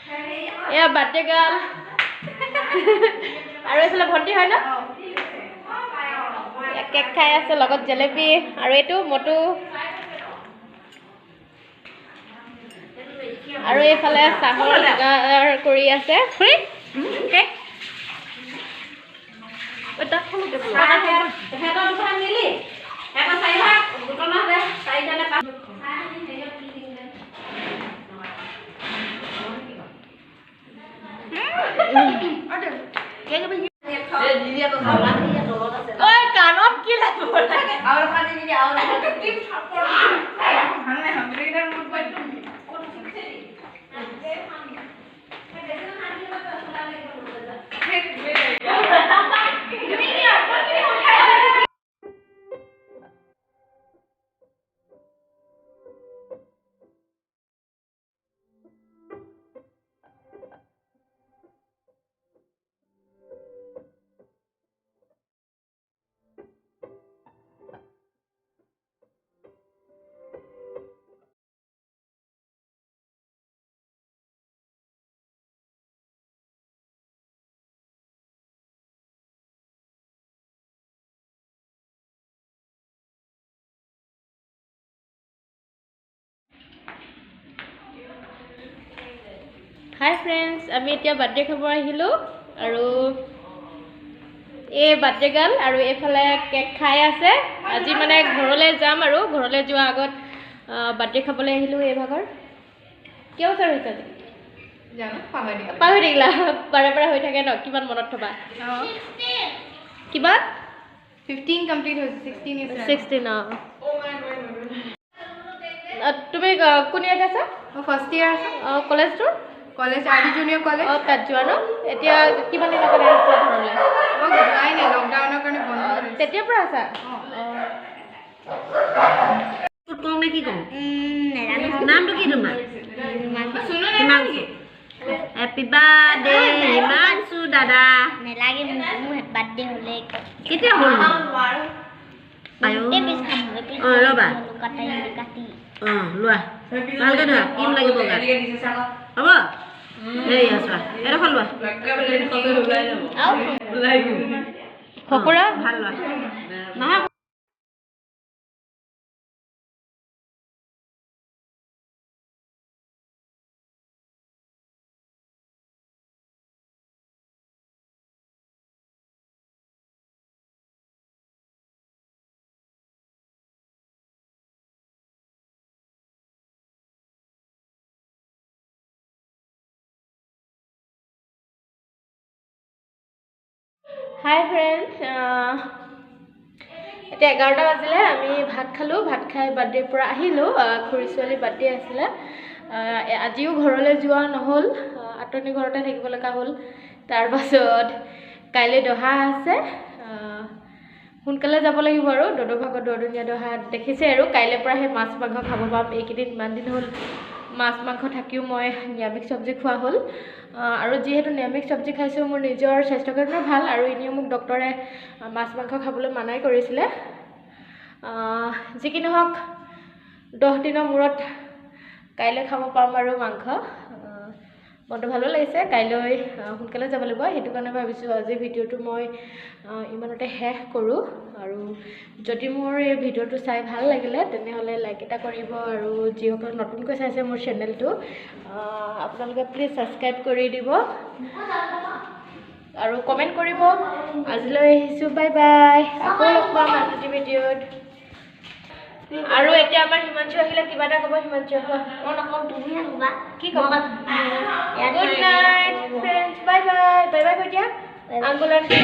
এয়া birthday girl আৰু এইফালে ভণ্টি হয় ন কেক খাই আছে লগত জেলেপি আৰু এইটো মটু আৰু এইফালে চাহৰ যোগাৰ কৰি আছে কেক কাণত কি লাগিব হাই ফ্ৰেণ্ডছ আমি এতিয়া বাৰ্থডে খাব আহিলোঁ আৰু এই বাৰ্থডে গাৰ্ল আৰু এইফালে কেক খাই আছে আজি মানে ঘৰলৈ যাম আৰু ঘৰলৈ যোৱাৰ আগত বাৰ্থডে খাবলৈ আহিলোঁ এই ভাগৰ কিয় বছৰ হৈছে আজি পাহৰি থাকিলা বাৰে বাৰে হৈ থাকে ন কিমান মনত থবা কিমান 15 কমপ্লিট হৈছে 16 তুমি কোন ইয়াত আছা ফাৰ্ষ্ট ইয়াৰ আছে কলেজটোৰ কলেজ আৰডি জুনিয়ৰ কলেজ তাত যোৱা ন এতিয়া কিমান দিনৰ কাৰণে আহিছা ঘৰলৈ মই যোৱাই নাই লকডাউনৰ কাৰণে বন্ধ হৈছে তেতিয়াৰ পৰা আছা কওঁ নে কি কওঁ নামটো কি তোমাৰ হিমাংশু হেপী বাৰ্থডে হিমাংশু দাদা নেলাগে মোৰ বাৰ্থডে হ'লে কেতিয়া হ'ল ৰ'বা লোৱা ভালকৈ ধৰা কিম লাগিব গাত হ'ব হেৰি আছোৱা এডোখৰ লোৱা ফকুৰা ভাল লোৱা হাই ফ্ৰেণ্ডছ এতিয়া 11টা বাজিলে আমি ভাত খালোঁ ভাত খাই বাৰ্থডেৰ পৰা আহিলোঁ খুৰী ছোৱালী বাৰ্থডে আছিলে আজিও ঘৰলৈ যোৱা নহ'ল আতনি ঘৰতে থাকিব লগা হ'ল তাৰপাছত কাইলৈ দহা আছে সোনকালে যাব লাগিব আৰু দদভাগত দৰদনীয়া দহা দেখিছে আৰু কাইলৈৰ পৰা সেই মাছ মাংস খাব পাম এইকেইদিন ইমান দিন হ'ল মাছ মাংস থাকিও মই নিৰামিষ চব্জি খোৱা হ'ল আৰু যিহেতু নিৰামিষ চব্জি খাইছোঁ মোৰ নিজৰ স্বাস্থ্যৰ কাৰণে ভাল আৰু এনেও মোক ডক্টৰে মাছ মাংস খাবলৈ মানাই কৰিছিলে যি কি নহওক 10 দিনৰ মূৰত কাইলৈ খাব পাম আৰু মাংস মনটো ভালো লাগিছে কাইলৈ সোনকালে যাব লাগিব সেইটো কাৰণে ভাবিছোঁ আজি ভিডিঅ'টো মই ইমানতে শেষ কৰোঁ আৰু যদি মোৰ এই ভিডিঅ'টো চাই ভাল লাগিলে তেনেহ'লে লাইক এটা কৰিব আৰু যিসকল নতুনকৈ চাইছে মোৰ চেনেলটো আপোনালোকে প্লিজ ছাবস্ক্ৰাইব কৰি দিব আৰু কমেণ্ট কৰিব আজিলৈ আহিছোঁ বাই বাই আকৌ লগ পাম আজি ভিডিঅ'ত আৰু এতিয়া আমাৰ হিমাংশু আহিলে কিবা এটা ক'ব হিমাংশু মই নকওঁ তুমি ক'বা কি ক'বা good night friends bye bye bye bye কৈ দিয়া আংকুল আণ্টি